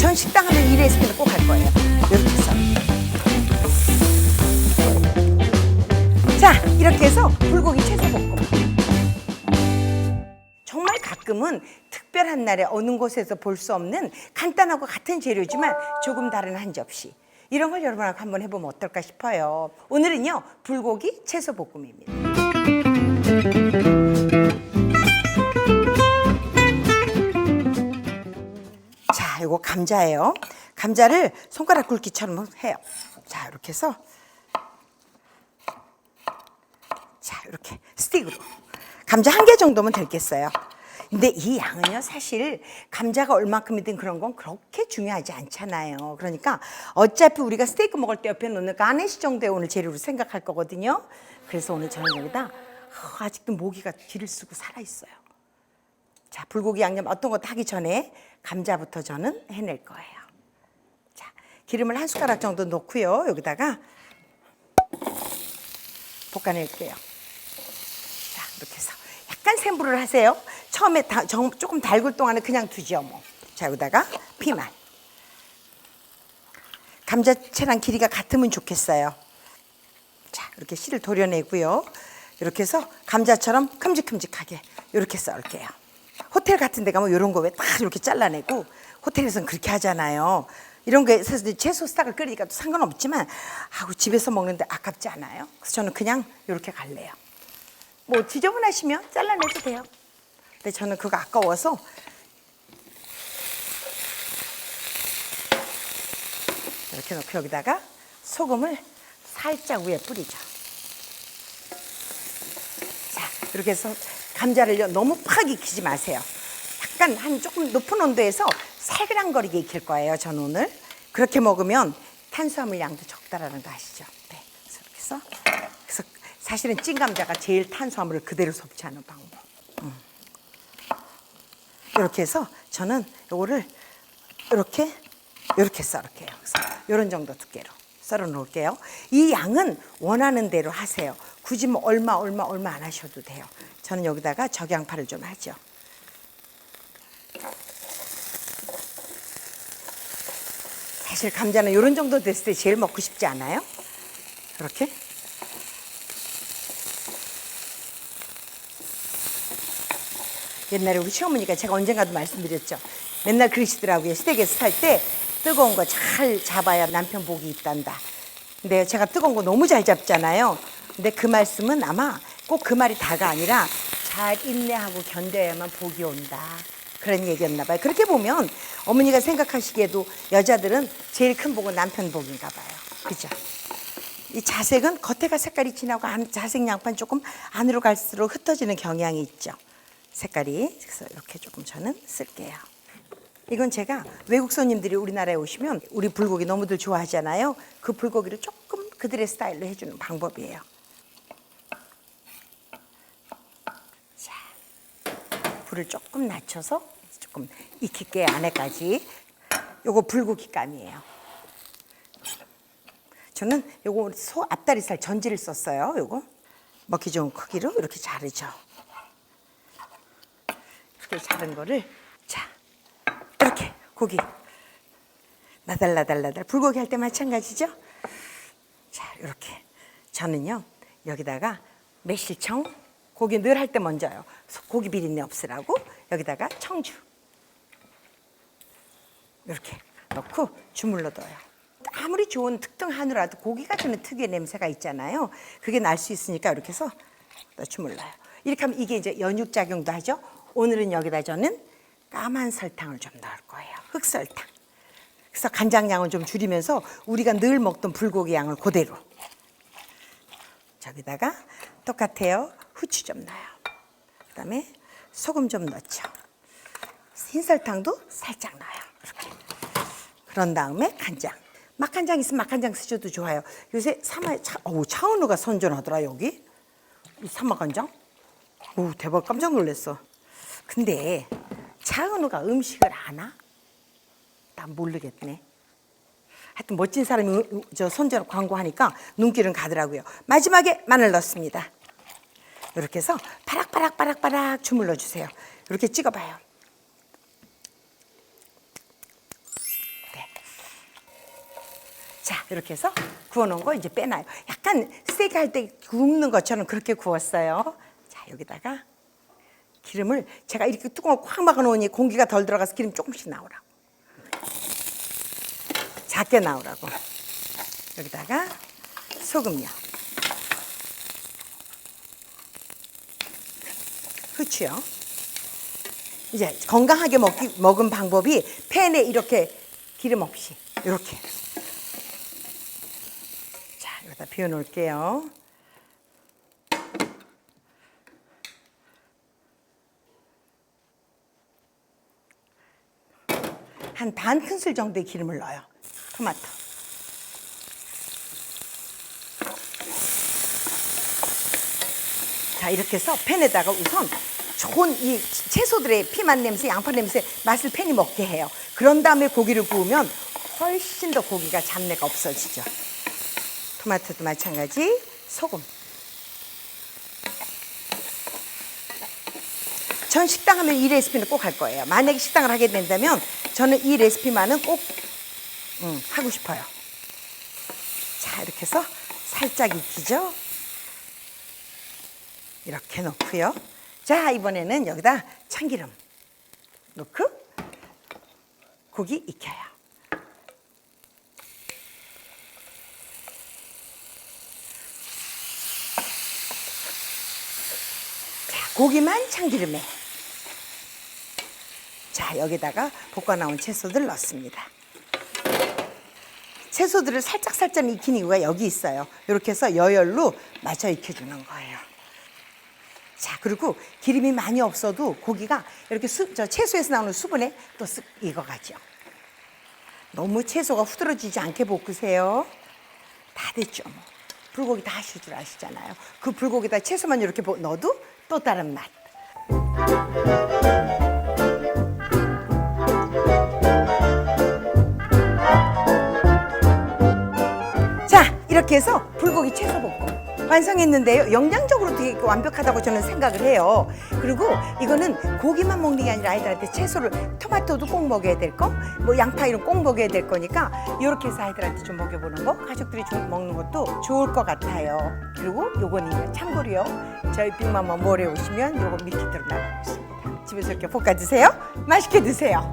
전 식당 하면 이 레시피는 꼭 할 거예요. 이렇게 해서. 자, 이렇게 해서 불고기 채소볶음. 정말 가끔은 특별한 날에 어느 곳에서 볼 수 없는 간단하고 같은 재료지만 조금 다른 한 접시. 이런 걸 여러분하고 한번 해보면 어떨까 싶어요. 오늘은요, 불고기 채소볶음입니다. 자, 이거 감자예요. 감자를 손가락 굵기처럼 해요. 자, 이렇게 해서 자, 이렇게 스틱으로 감자 1개 정도면 되겠어요. 근데 이 양은요, 사실 감자가 얼마큼이든 그런 건 그렇게 중요하지 않잖아요. 그러니까 어차피 우리가 스테이크 먹을 때 옆에 놓는 가니쉬 정도의 오늘 재료로 생각할 거거든요. 그래서 오늘 저는 여기다 아직도 모기가 뒤를 쓰고 살아있어요. 자, 불고기 양념 어떤 것도 하기 전에 감자부터 저는 해낼 거예요. 자, 기름을 1숟가락 정도 넣고요. 여기다가 볶아낼게요. 자, 이렇게 해서 약간 센 불을 하세요. 처음에 조금 달굴 동안은 그냥 두죠 뭐. 자, 여기다가 피망. 감자채랑 길이가 같으면 좋겠어요. 자, 이렇게 씨를 도려내고요. 이렇게 해서 감자처럼 큼직큼직하게 이렇게 썰게요. 호텔 같은 데 가면 이런 거 왜 딱 이렇게 잘라내고, 호텔에서는 그렇게 하잖아요. 이런 게 사실 채소 스탁을 끓이니까 또 상관없지만 집에서 먹는데 아깝지 않아요? 그래서 저는 그냥 이렇게 갈래요. 뭐 지저분하시면 잘라내도 돼요. 근데 저는 그거 아까워서 이렇게 놓고 여기다가 소금을 살짝 위에 뿌리죠. 자, 이렇게 해서 감자를요, 너무 팍 익히지 마세요. 약간 한 조금 높은 온도에서 살그랑거리게 익힐 거예요, 저는 오늘. 그렇게 먹으면 탄수화물 양도 적다라는 거 아시죠? 네. 그래서 사실은 찐 감자가 제일 탄수화물을 그대로 섭취하는 방법. 이렇게 해서 저는 요거를 이렇게 썰을게요. 그래서 이런 정도 두께로 썰어 놓을게요. 이 양은 원하는 대로 하세요. 굳이 뭐 얼마 안 하셔도 돼요. 저는 여기다가 적양파를 좀 하죠. 사실 감자는 이런 정도 됐을 때 제일 먹고 싶지 않아요? 이렇게. 옛날에 우리 시어머니가 제가 언젠가도 말씀드렸죠. 맨날 그러시더라고요. 시댁에서 살 때 뜨거운 거 잘 잡아야 남편 복이 있단다. 근데 제가 뜨거운 거 너무 잘 잡잖아요. 근데 그 말씀은 아마 꼭 그 말이 다가 아니라 잘 인내하고 견뎌야만 복이 온다. 그런 얘기였나 봐요. 그렇게 보면 어머니가 생각하시기에도 여자들은 제일 큰 복은 남편 복인가 봐요. 그죠? 이 자색은 겉에가 색깔이 진하고 자색 양파는 조금 안으로 갈수록 흩어지는 경향이 있죠. 색깔이. 그래서 이렇게 조금 저는 쓸게요. 이건 제가 외국 손님들이 우리나라에 오시면 우리 불고기 너무들 좋아하잖아요. 그 불고기를 조금 그들의 스타일로 해주는 방법이에요. 자, 불을 조금 낮춰서 조금 익힐게요, 안에까지. 요거 불고기 감이에요. 저는 요거 소 앞다리살 전지를 썼어요. 요거 먹기 좋은 크기로 이렇게 자르죠. 이렇게 자른 거를, 자, 이렇게 고기 나달나달 불고기 할 때 마찬가지죠. 자, 이렇게 저는요 여기다가 매실청, 고기 늘 할 때 먼저요, 고기 비린내 없으라고 여기다가 청주 이렇게 넣고 주물러 둬요. 아무리 좋은 특등 한우라도 고기가 주는 특유의 냄새가 있잖아요. 그게 날 수 있으니까 이렇게 해서 주물러요. 이렇게 하면 이게 이제 연육작용도 하죠. 오늘은 여기다 저는 까만 설탕을 좀 넣을 거예요. 흑설탕. 그래서 간장량은 좀 줄이면서 우리가 늘 먹던 불고기 양을 그대로. 저기다가 똑같아요. 후추 좀 넣어요. 그다음에 소금 좀 넣죠. 흰설탕도 살짝 넣어요. 이렇게. 그런 다음에 간장. 맛간장 있으면 맛간장 쓰셔도 좋아요. 요새 차은우가 선전하더라 여기. 이 사마간장. 오, 대박, 깜짝 놀랐어. 근데 차은우가 음식을 아나? 난 모르겠네. 하여튼 멋진 사람이 저 선전 광고하니까 눈길은 가더라고요. 마지막에 마늘 넣습니다. 이렇게 해서 바락바락 주물러 주세요. 이렇게 찍어봐요. 이렇게 해서 구워놓은 거 이제 빼놔요. 약간 스테이크 할 때 굽는 것처럼 그렇게 구웠어요. 자, 여기다가 기름을 제가 이렇게 뚜껑을 꽉 막아놓으니 공기가 덜 들어가서 기름 조금씩 나오라고. 작게 나오라고. 여기다가 소금요. 후추요. 이제 건강하게 먹은 방법이 팬에 이렇게 기름 없이 이렇게. 자, 여기다 비워 놓을게요. 한 반 큰술 정도의 기름을 넣어요. 토마토. 자, 이렇게 해서 팬에다가 우선 좋은 이 채소들의 피맛 냄새, 양파 냄새 맛을 팬이 먹게 해요. 그런 다음에 고기를 구우면 훨씬 더 고기가 잡내가 없어지죠. 토마토도 마찬가지. 소금. 전 식당 하면 이 레시피는 꼭 할 거예요. 만약에 식당을 하게 된다면 저는 이 레시피만은 꼭 하고 싶어요. 자, 이렇게 해서 살짝 익히죠. 이렇게 넣고요. 자, 이번에는 여기다 참기름 넣고 고기 익혀요. 자, 고기만 참기름에. 자, 여기다가 볶아 나온 채소들 넣습니다. 채소들을 살짝 익힌 이유가 여기 있어요. 이렇게 해서 여열로 맞춰 익혀주는 거예요. 자, 그리고 기름이 많이 없어도 고기가 이렇게 채소에서 나오는 수분에 또 쓱 익어가죠. 너무 채소가 후들어지지 않게 볶으세요. 다 됐죠, 뭐. 불고기 다 하실 줄 아시잖아요. 그 불고기에다 채소만 이렇게 넣어도 또 다른 맛. 자, 이렇게 해서 불고기 채소 볶음 완성했는데요. 영양적으로 되게 완벽하다고 저는 생각을 해요. 그리고 이거는 고기만 먹는 게 아니라 아이들한테 채소를, 토마토도 꼭 먹여야 될 거, 뭐 양파 이런 꼭 먹여야 될 거니까 이렇게 해서 아이들한테 좀 먹여보는 거, 가족들이 좀 먹는 것도 좋을 것 같아요. 그리고 요거는 참고로요. 저희 빅마마 몰에 오시면 요거 밀키트로 나가고 있습니다. 집에서 이렇게 볶아 드세요. 맛있게 드세요.